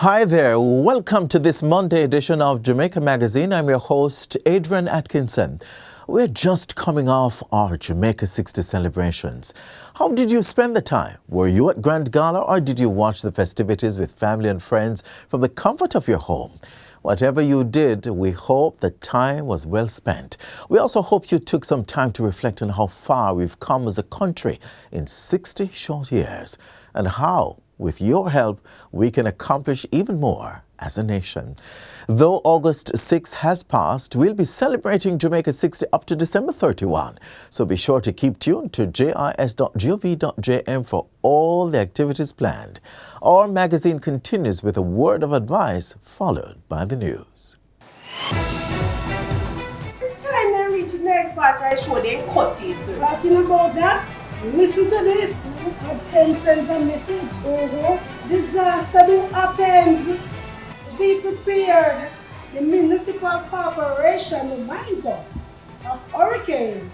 Hi there, welcome to this Monday edition of Jamaica Magazine. I'm your host, Adrian Atkinson. We're just coming off our Jamaica 60 celebrations. How did you spend the time? Were you at Grand Gala or did you watch the festivities with family and friends from the comfort of your home? Whatever you did, we hope the time was well spent. We also hope you took some time to reflect on how far we've come as a country in 60 short years and how, with your help, we can accomplish even more as a nation. Though August 6 has passed, we'll be celebrating Jamaica 60 up to December 31. So be sure to keep tuned to jis.gov.jm for all the activities planned. Our magazine continues with a word of advice, followed by the news. And then reach the next part, I show them cut it. Talking about that, listen to this. A pen sends a message. Disaster do happens. Be prepared. The municipal corporation reminds us of hurricane,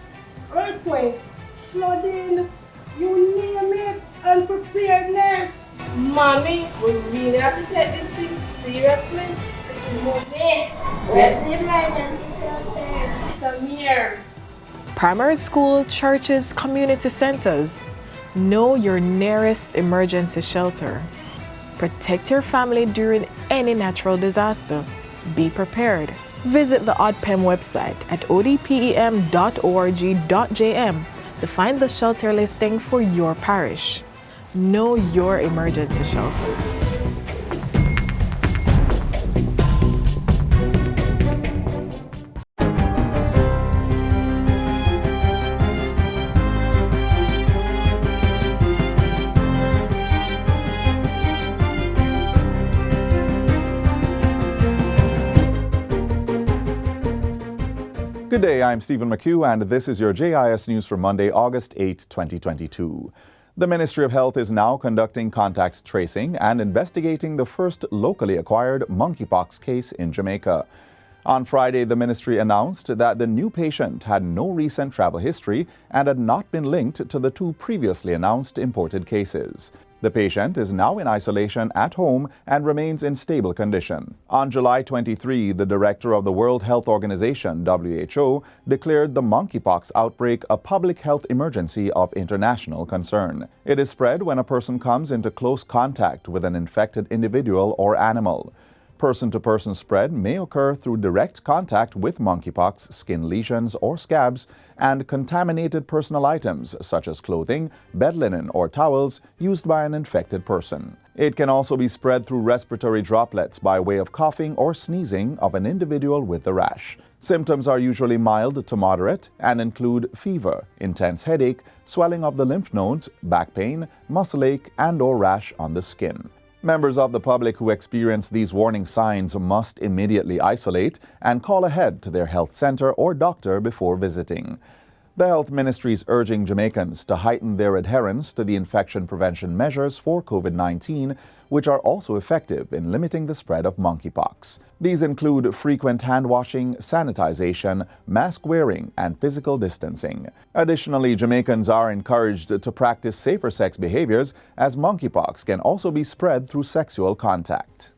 earthquake, flooding, you name it, and preparedness. Mommy, we really have to take this thing seriously. Mommy, where's the emergency shelters? Samir. Primary school, churches, community centers. Know your nearest emergency shelter. Protect your family during any natural disaster. Be prepared. Visit the ODPEM website at odpem.org.jm to find the shelter listing for your parish. Know your emergency shelters. Good day, I'm Stephen McHugh, and this is your JIS News for Monday, August 8, 2022. The Ministry of Health is now conducting contact tracing and investigating the first locally acquired monkeypox case in Jamaica. On Friday, the ministry announced that the new patient had no recent travel history and had not been linked to the two previously announced imported cases. The patient is now in isolation at home and remains in stable condition. On July 23, the director of the World Health Organization, WHO, declared the monkeypox outbreak a public health emergency of international concern. It is spread when a person comes into close contact with an infected individual or animal. Person-to-person spread may occur through direct contact with monkeypox, skin lesions or scabs, and contaminated personal items such as clothing, bed linen, or towels used by an infected person. It can also be spread through respiratory droplets by way of coughing or sneezing of an individual with the rash. Symptoms are usually mild to moderate and include fever, intense headache, swelling of the lymph nodes, back pain, muscle ache, and/or rash on the skin. Members of the public who experience these warning signs must immediately isolate and call ahead to their health center or doctor before visiting. The Health Ministry is urging Jamaicans to heighten their adherence to the infection prevention measures for COVID-19, which are also effective in limiting the spread of monkeypox. These include frequent hand washing, sanitization, mask wearing, and physical distancing. Additionally, Jamaicans are encouraged to practice safer sex behaviors, as monkeypox can also be spread through sexual contact.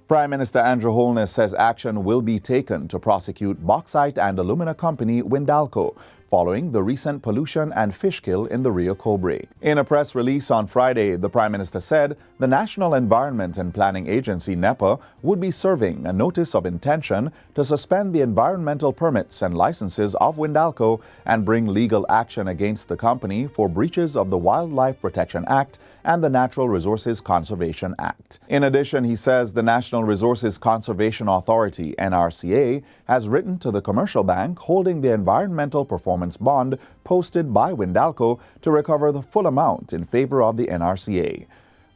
Prime Minister Andrew Holness says action will be taken to prosecute bauxite and alumina company Windalco following the recent pollution and fish kill in the Rio Cobre. In a press release on Friday, the Prime Minister said the National Environment and Planning Agency, NEPA, would be serving a notice of intention to suspend the environmental permits and licenses of Windalco and bring legal action against the company for breaches of the Wildlife Protection Act and the Natural Resources Conservation Act. In addition, he says the National Resources Conservation Authority, NRCA, has written to the commercial bank holding the environmental performance bond posted by Windalco to recover the full amount in favor of the NRCA.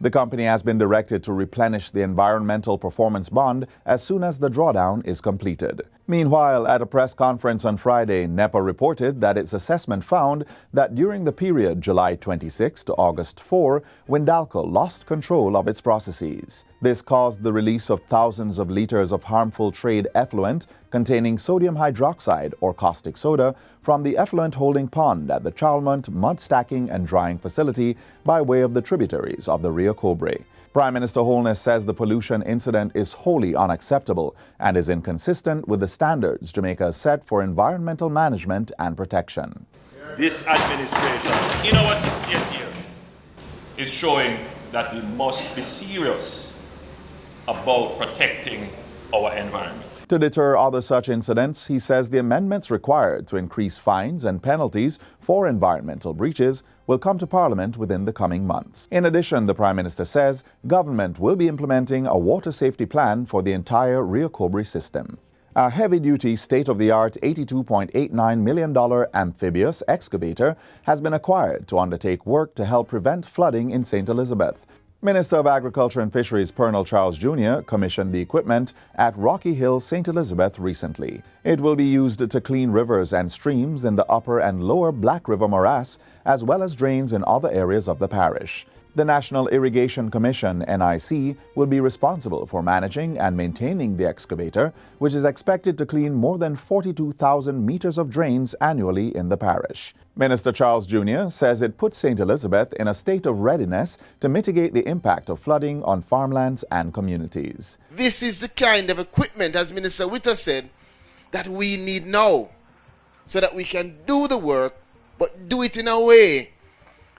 The company has been directed to replenish the environmental performance bond as soon as the drawdown is completed. Meanwhile, at a press conference on Friday, NEPA reported that its assessment found that during the period July 26 to August 4, Windalco lost control of its processes. This caused the release of thousands of liters of harmful trade effluent containing sodium hydroxide or caustic soda from the effluent holding pond at the Charlemont mud stacking and drying facility by way of the tributaries of the Rio Rio Cobre. Prime Minister Holness says the pollution incident is wholly unacceptable and is inconsistent with the standards Jamaica has set for environmental management and protection. This administration, in our 60th year, is showing that we must be serious about protecting our environment. To deter other such incidents, he says the amendments required to increase fines and penalties for environmental breaches will come to Parliament within the coming months. In addition, the Prime Minister says government will be implementing a water safety plan for the entire Rio Cobre system. A heavy-duty, state-of-the-art $82.89 million amphibious excavator has been acquired to undertake work to help prevent flooding in St. Elizabeth. Minister of Agriculture and Fisheries Pernell Charles Jr. commissioned the equipment at Rocky Hill, St. Elizabeth recently. It will be used to clean rivers and streams in the upper and lower Black River morass, as well as drains in other areas of the parish. The National Irrigation Commission, NIC, will be responsible for managing and maintaining the excavator, which is expected to clean more than 42,000 meters of drains annually in the parish. Minister Charles Jr. says it puts St. Elizabeth in a state of readiness to mitigate the impact of flooding on farmlands and communities. This is the kind of equipment, as Minister Witter said, that we need now, so that we can do the work, but do it in a way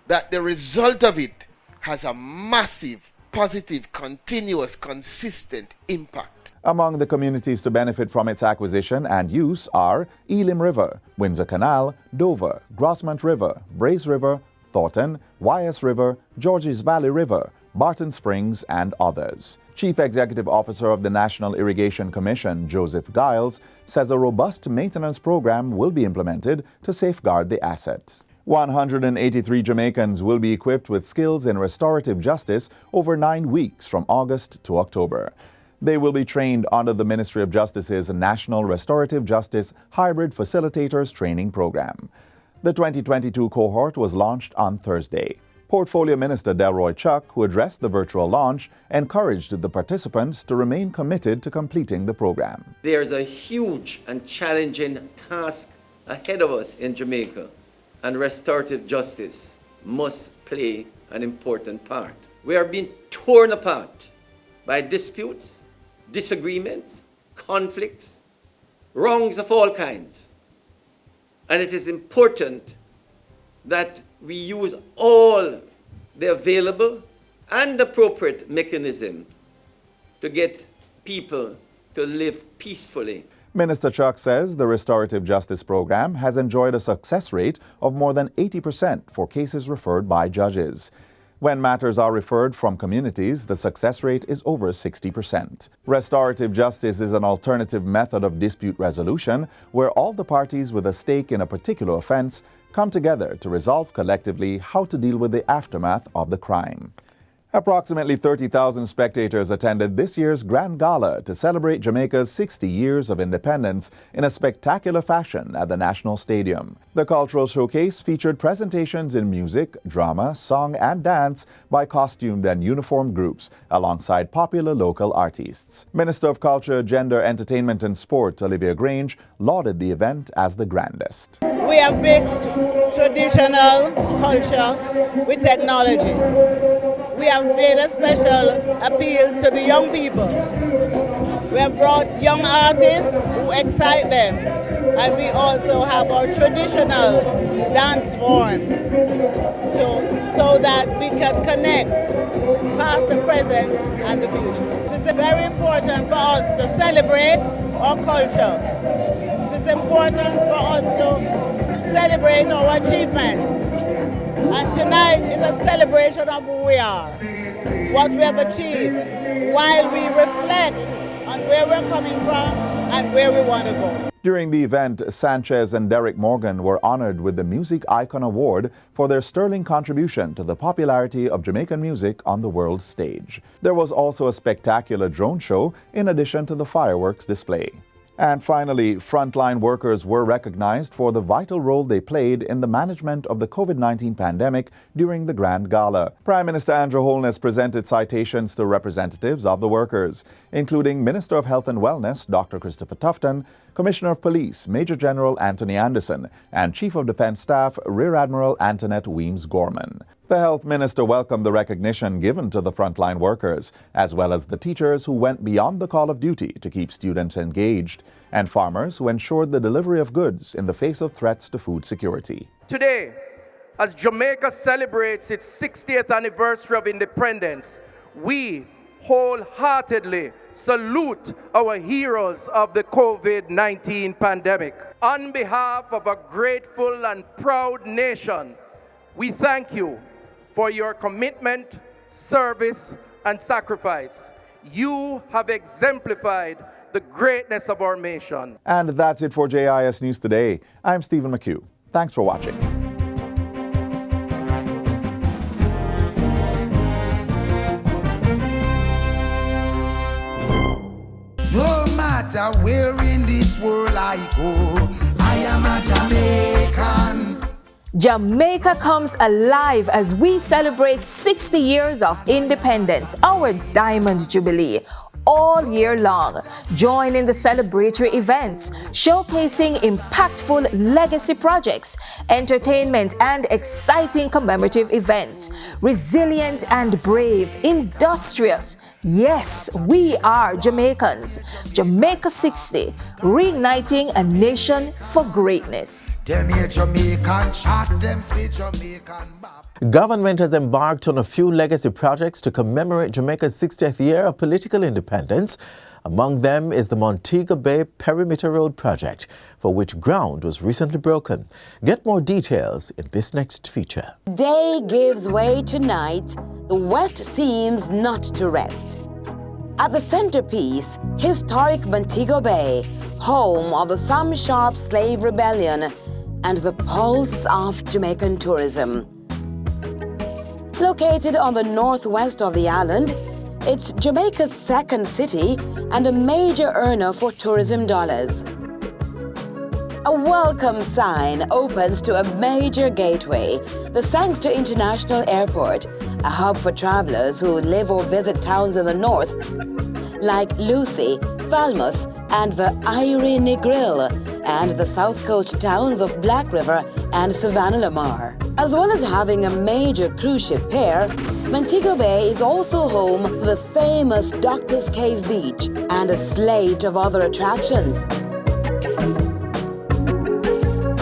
that the result of it has a massive, positive, continuous, consistent impact. Among the communities to benefit from its acquisition and use are Elim River, Windsor Canal, Dover, Grossmont River, Brace River, Thornton, Wyas River, Georges Valley River, Barton Springs, and others. Chief Executive Officer of the National Irrigation Commission, Joseph Giles, says a robust maintenance program will be implemented to safeguard the asset. 183 Jamaicans will be equipped with skills in restorative justice over 9 weeks from August to October. They will be trained under the Ministry of Justice's National Restorative Justice Hybrid Facilitators Training Program. The 2022 cohort was launched on Thursday. Portfolio Minister Delroy Chuck, who addressed the virtual launch, encouraged the participants to remain committed to completing the program. There's a huge and challenging task ahead of us in Jamaica, and restorative justice must play an important part. We are being torn apart by disputes, disagreements, conflicts, wrongs of all kinds. And it is important that we use all the available and appropriate mechanisms to get people to live peacefully. Minister Chuck says the Restorative Justice Program has enjoyed a success rate of more than 80% for cases referred by judges. When matters are referred from communities, the success rate is over 60%. Restorative justice is an alternative method of dispute resolution where all the parties with a stake in a particular offense come together to resolve collectively how to deal with the aftermath of the crime. Approximately 30,000 spectators attended this year's Grand Gala to celebrate Jamaica's 60 years of independence in a spectacular fashion at the National Stadium. The cultural showcase featured presentations in music, drama, song, and dance by costumed and uniformed groups, alongside popular local artists. Minister of Culture, Gender, Entertainment and Sport, Olivia Grange, lauded the event as the grandest. We have mixed traditional culture with technology. We have made a special appeal to the young people. We have brought young artists who excite them. And we also have our traditional dance form so that we can connect past, the present, and the future. It is very important for us to celebrate our culture. It is important for us to celebrate our achievements. And tonight is a celebration of who we are, what we have achieved, while we reflect on where we're coming from and where we want to go. During the event, Sanchez and Derek Morgan were honored with the Music Icon Award for their sterling contribution to the popularity of Jamaican music on the world stage. There was also a spectacular drone show in addition to the fireworks display. And finally, frontline workers were recognized for the vital role they played in the management of the COVID-19 pandemic during the Grand Gala. Prime Minister Andrew Holness presented citations to representatives of the workers, including Minister of Health and Wellness, Dr. Christopher Tufton, Commissioner of Police, Major General Anthony Anderson, and Chief of Defense Staff, Rear Admiral Antoinette Weems Gorman. The health minister welcomed the recognition given to the frontline workers, as well as the teachers who went beyond the call of duty to keep students engaged, and farmers who ensured the delivery of goods in the face of threats to food security. Today, as Jamaica celebrates its 60th anniversary of independence, we wholeheartedly salute our heroes of the COVID-19 pandemic. On behalf of a grateful and proud nation, we thank you for your commitment, service, and sacrifice. You have exemplified the greatness of our nation. And that's it for JIS News Today. I'm Stephen McHugh. Thanks for watching. No matter where in this world I go, I am a Jamaican. Jamaica comes alive as we celebrate 60 years of independence, our Diamond Jubilee. All year long, join in the celebratory events, showcasing impactful legacy projects, entertainment and exciting commemorative events. Resilient and brave, industrious. Yes, we are Jamaicans. Jamaica 60, reigniting a nation for greatness. Them here Jamaican chat, them say Jamaican bap. Government has embarked on a few legacy projects to commemorate Jamaica's 60th year of political independence. Among them is the Montego Bay Perimeter Road project, for which ground was recently broken. Get more details in this next feature. Day gives way to night. The West seems not to rest. At the centerpiece, historic Montego Bay, home of the Sam Sharp Slave Rebellion and the pulse of Jamaican tourism. Located on the northwest of the island, it's Jamaica's second city and a major earner for tourism dollars. A welcome sign opens to a major gateway, the Sangster International Airport, a hub for travelers who live or visit towns in the north, like Lucy, Falmouth, and the Irie Negril, and the south coast towns of Black River and Savannah Lamar. As well as having a major cruise ship pair, Montego Bay is also home to the famous Doctor's Cave Beach and a slate of other attractions.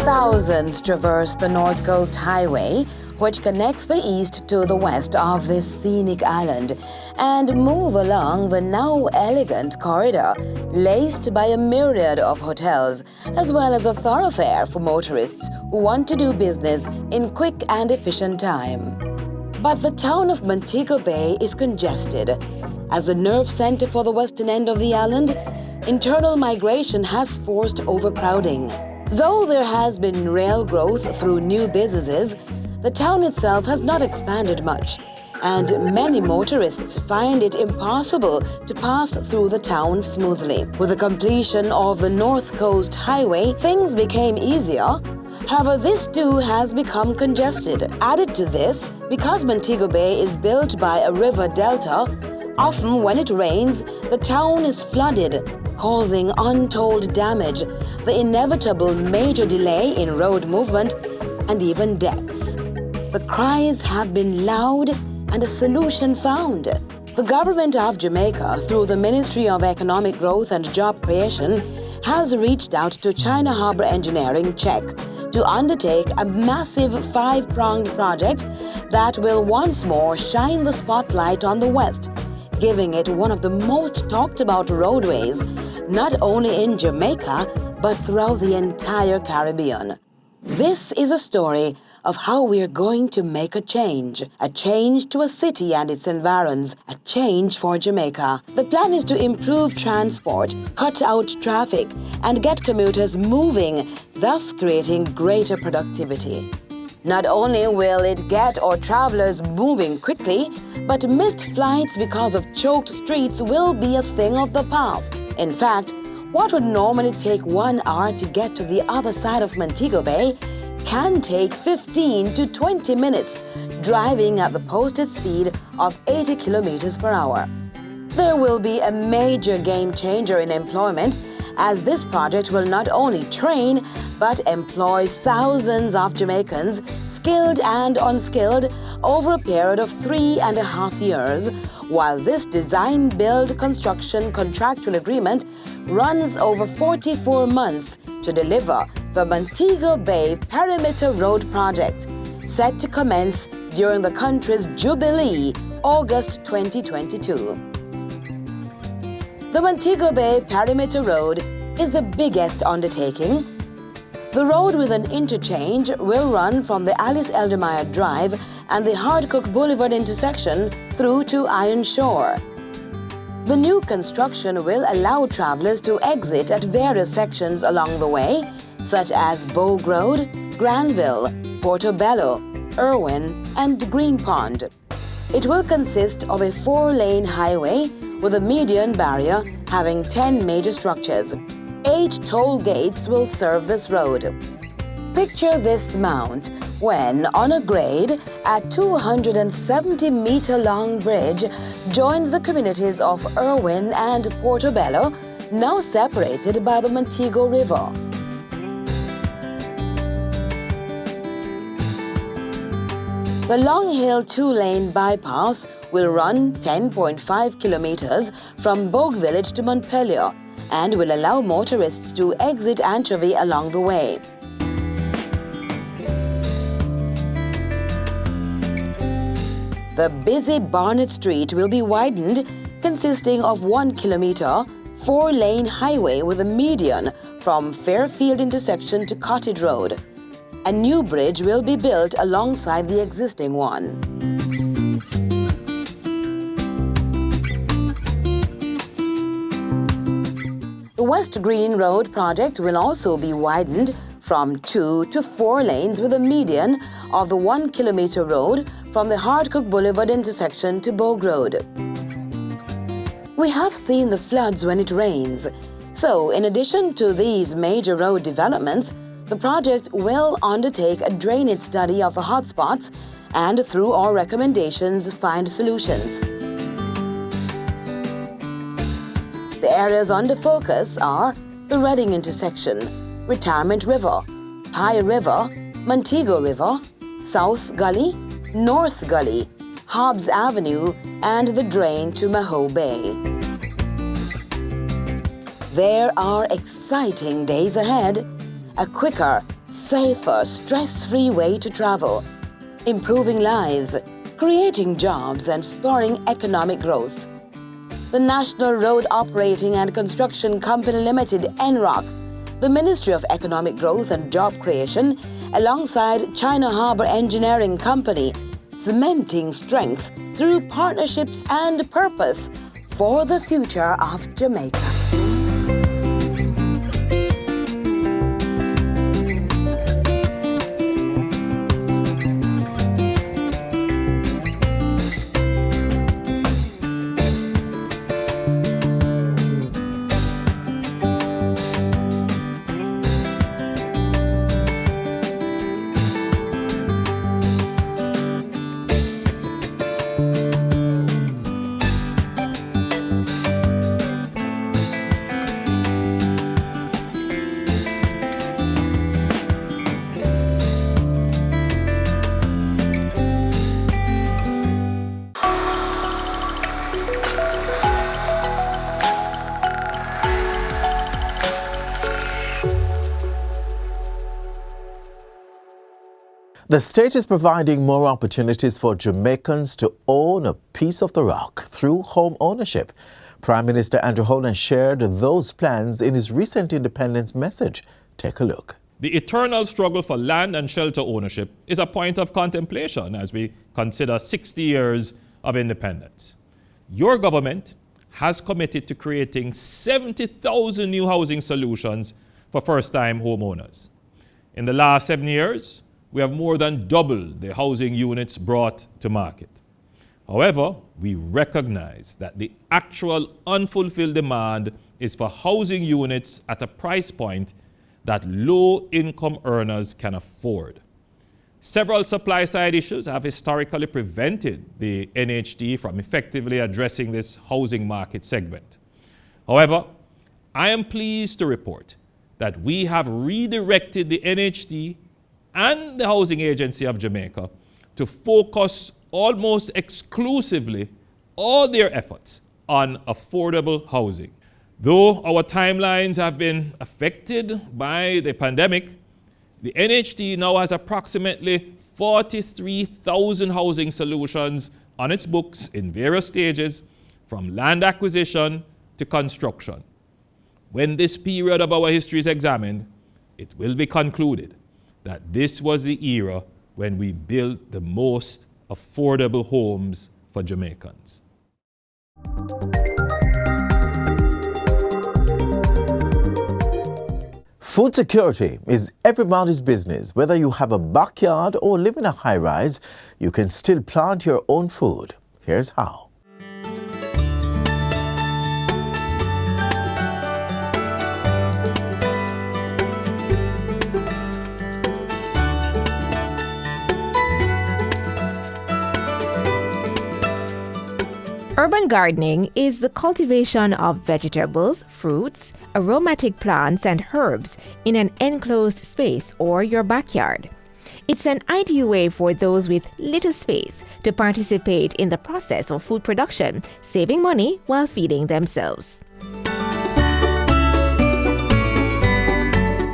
Thousands traverse the North Coast Highway, which connects the east to the west of this scenic island, and move along the now elegant corridor, laced by a myriad of hotels, as well as a thoroughfare for motorists who want to do business in quick and efficient time. But the town of Montego Bay is congested. As a nerve center for the western end of the island, internal migration has forced overcrowding. Though there has been rail growth through new businesses, the town itself has not expanded much, and many motorists find it impossible to pass through the town smoothly. With the completion of the North Coast Highway, things became easier. However, this too has become congested. Added to this, because Montego Bay is built by a river delta, often when it rains, the town is flooded, causing untold damage, the inevitable major delay in road movement, and even deaths. The cries have been loud and a solution found. The government of Jamaica, through the Ministry of Economic Growth and Job Creation, has reached out to China Harbour Engineering, Czech, to undertake a massive 5-pronged project that will once more shine the spotlight on the West, giving it one of the most talked about roadways, not only in Jamaica, but throughout the entire Caribbean. This is a story of how we are going to make a change to a city and its environs, a change for Jamaica. The plan is to improve transport, cut out traffic, and get commuters moving, thus creating greater productivity. Not only will it get our travelers moving quickly, but missed flights because of choked streets will be a thing of the past. In fact, what would normally take 1 hour to get to the other side of Montego Bay can take 15 to 20 minutes, driving at the posted speed of 80 kilometers per hour. There will be a major game changer in employment, as this project will not only train, but employ thousands of Jamaicans, skilled and unskilled, over a period of 3.5 years, while this design, build, construction contractual agreement runs over 44 months to deliver the Montego Bay Perimeter Road project, set to commence during the country's Jubilee, August 2022. The Montego Bay Perimeter Road is the biggest undertaking. The road with an interchange will run from the Alice Eldermeyer Drive and the Hardcook Boulevard intersection through to Iron Shore. The new construction will allow travelers to exit at various sections along the way, such as Bogue Road, Granville, Portobello, Irwin, and Green Pond. It will consist of a 4-lane highway with a median barrier having 10 major structures. 8 toll gates will serve this road. Picture this mount when, on a grade, a 270-meter-long bridge joins the communities of Irwin and Portobello, now separated by the Montego River. The Long Hill 2-lane bypass will run 10.5 kilometers from Bogue Village to Montpelier and will allow motorists to exit Anchovy along the way. The busy Barnett Street will be widened, consisting of 1 kilometer, 4-lane highway with a median from Fairfield intersection to Cottage Road. A new bridge will be built alongside the existing one. The West Green Road project will also be widened from 2 to 4 lanes with a median of the 1 kilometer road from the Hardcook Boulevard intersection to Bogue Road. We have seen the floods when it rains, so in addition to these major road developments, the project will undertake a drainage study of the hotspots and, through our recommendations, find solutions. The areas under focus are the Reading intersection, Retirement River, Pye River, Montego River, South Gully, North Gully, Hobbs Avenue, and the drain to Montego Bay. There are exciting days ahead. A quicker, safer, stress-free way to travel, improving lives, creating jobs, and spurring economic growth. The National Road Operating and Construction Company Limited, NROC, the Ministry of Economic Growth and Job Creation, alongside China Harbour Engineering Company, cementing strength through partnerships and purpose for the future of Jamaica. The state is providing more opportunities for Jamaicans to own a piece of the rock through home ownership. Prime Minister Andrew Holness shared those plans in his recent independence message. Take a look. The eternal struggle for land and shelter ownership is a point of contemplation as we consider 60 years of independence. Your government has committed to creating 70,000 new housing solutions for first-time homeowners. In the last 7 years, we have more than doubled the housing units brought to market. However, we recognize that the actual unfulfilled demand is for housing units at a price point that low-income earners can afford. Several supply-side issues have historically prevented the NHD from effectively addressing this housing market segment. However, I am pleased to report that we have redirected the NHD and the Housing Agency of Jamaica to focus almost exclusively all their efforts on affordable housing. Though our timelines have been affected by the pandemic, the NHT now has approximately 43,000 housing solutions on its books in various stages, from land acquisition to construction. When this period of our history is examined, it will be concluded that this was the era when we built the most affordable homes for Jamaicans. Food security is everybody's business. Whether you have a backyard or live in a high-rise, you can still plant your own food. Here's how. Urban gardening is the cultivation of vegetables, fruits, aromatic plants, and herbs in an enclosed space or your backyard. It's an ideal way for those with little space to participate in the process of food production, saving money while feeding themselves.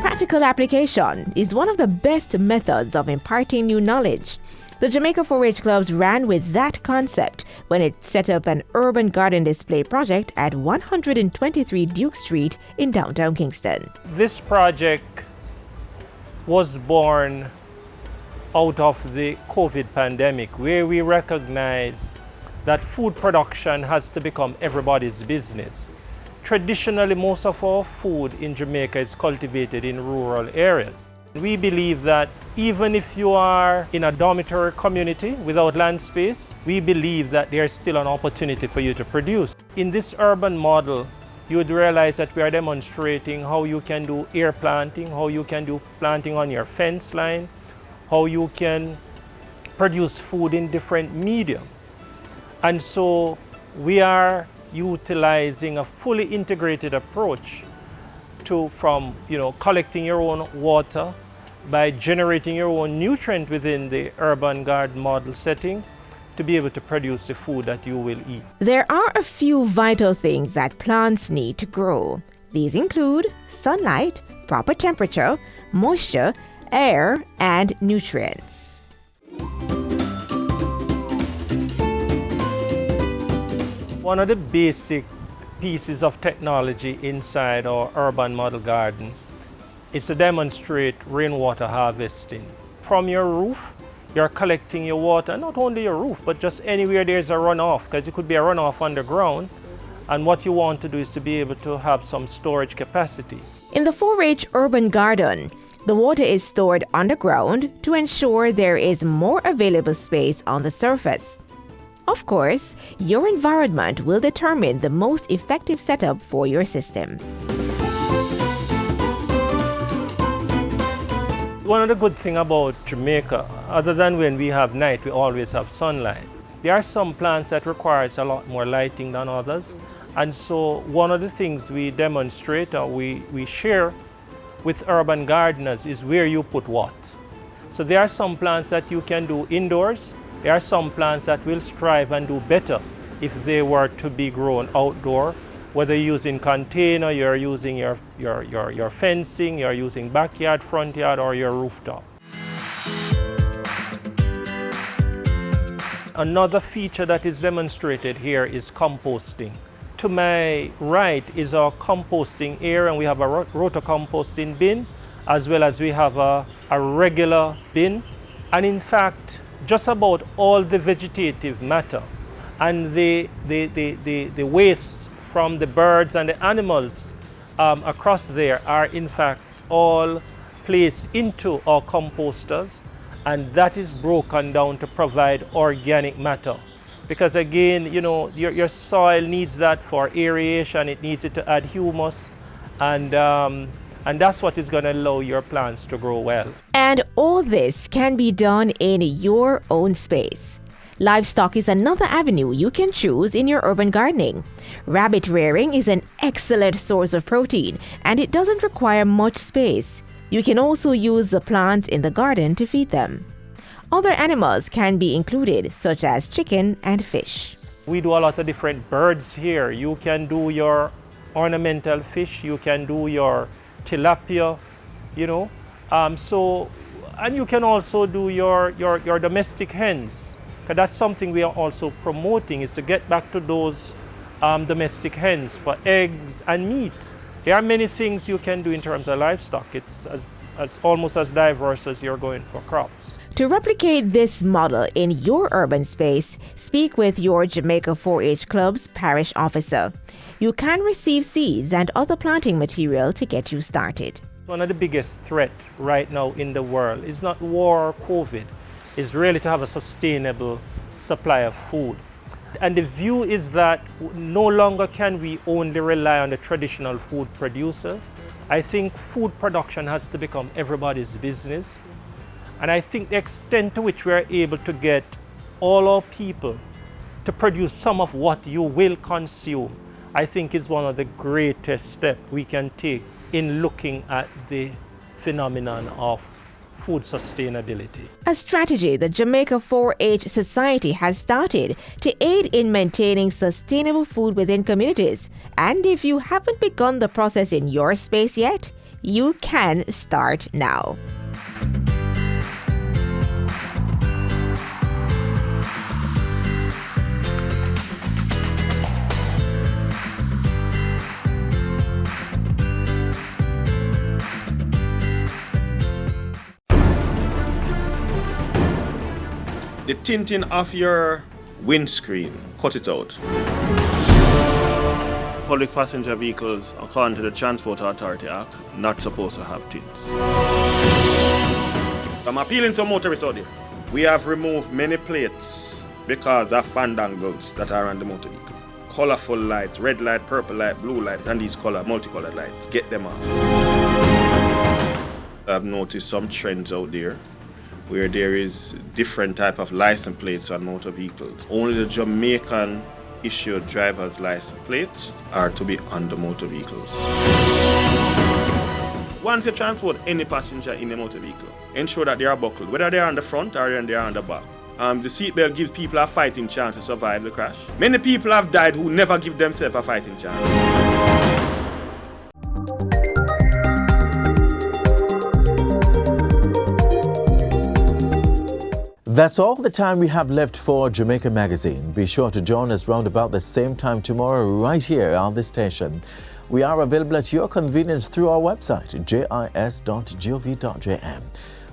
Practical application is one of the best methods of imparting new knowledge. The Jamaica 4-H Clubs ran with that concept when it set up an urban garden display project at 123 Duke Street in downtown Kingston. This project was born out of the COVID pandemic, where we recognize that food production has to become everybody's business. Traditionally, most of our food in Jamaica is cultivated in rural areas. We believe that even if you are in a dormitory community without land space, we believe that there's still an opportunity for you to produce. In this urban model, you would realize that we are demonstrating how you can do air planting, how you can do planting on your fence line, how you can produce food in different medium. And so we are utilizing a fully integrated approach from collecting your own water, by generating your own nutrient within the urban garden model setting to be able to produce the food that you will eat. There are a few vital things that plants need to grow. These include sunlight, proper temperature, moisture, air, and nutrients. One of the basic pieces of technology inside our urban model garden is to demonstrate rainwater harvesting. From your roof, you're collecting your water, not only your roof, but just anywhere there's a runoff, because it could be a runoff underground. And what you want to do is to be able to have some storage capacity. In the 4-H urban garden, the water is stored underground to ensure there is more available space on the surface. Of course, your environment will determine the most effective setup for your system. One of the good things about Jamaica, other than when we have night, we always have sunlight. There are some plants that requires a lot more lighting than others. And so one of the things we demonstrate or we share with urban gardeners is where you put what. So there are some plants that you can do indoors. There are some plants that will strive and do better if they were to be grown outdoor. Whether you're using container, you're using your fencing, you're using backyard, front yard, or your rooftop. Another feature that is demonstrated here is composting. To my right is our composting area, and we have a roto-composting bin, as well as we have a regular bin. And in fact, just about all the vegetative matter and the waste from the birds and the animals across there are in fact all placed into our composters, and that is broken down to provide organic matter. Because again, your soil needs that for aeration, it needs it to add humus, and that's what is going to allow your plants to grow well. And all this can be done in your own space. Livestock is another avenue you can choose in your urban gardening. Rabbit rearing is an excellent source of protein, and it doesn't require much space. You can also use the plants in the garden to feed them. Other animals can be included, such as chicken and fish. We do a lot of different birds here. You can do your ornamental fish, you can do your tilapia, you know. And you can also do your domestic hens. Because that's something we are also promoting, is to get back to those domestic hens for eggs and meat. There are many things you can do in terms of livestock. It's almost as diverse as you're going for crops. To replicate this model in your urban space, speak with your Jamaica 4-H Club's parish officer. You can receive seeds and other planting material to get you started. One of the biggest threats right now in the world is not war or COVID, is really to have a sustainable supply of food. And the view is that no longer can we only rely on the traditional food producer. I think food production has to become everybody's business. And I think the extent to which we are able to get all our people to produce some of what you will consume, I think is one of the greatest steps we can take in looking at the phenomenon of food sustainability. A strategy the Jamaica 4-H Society has started to aid in maintaining sustainable food within communities. And if you haven't begun the process in your space yet, you can start now. The tinting of your windscreen, cut it out. Public passenger vehicles, according to the Transport Authority Act, not supposed to have tints. I'm appealing to motorists out there. We have removed many plates because of fandangles that are on the motor vehicle. Colorful lights, red light, purple light, blue light, and these multicolored lights. Get them off. I've noticed some trends out there where there is different type of license plates on motor vehicles. Only the Jamaican issued driver's license plates are to be on the motor vehicles. Once you transport any passenger in a motor vehicle, ensure that they are buckled, whether they are on the front or they are on the back. The seatbelt gives people a fighting chance to survive the crash. Many people have died who never give themselves a fighting chance. That's all the time we have left for Jamaica Magazine. Be sure to join us round about the same time tomorrow right here on this station. We are available at your convenience through our website, jis.gov.jm.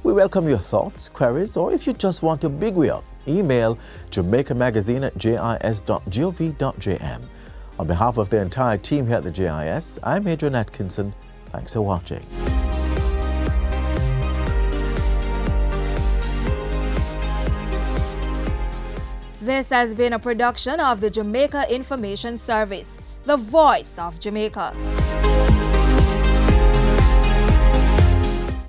We welcome your thoughts, queries, or if you just want to big we up, email jamaicamagazine@jis.gov.jm. On behalf of the entire team here at the JIS, I'm Adrian Atkinson. Thanks for watching. This has been a production of the Jamaica Information Service, the voice of Jamaica.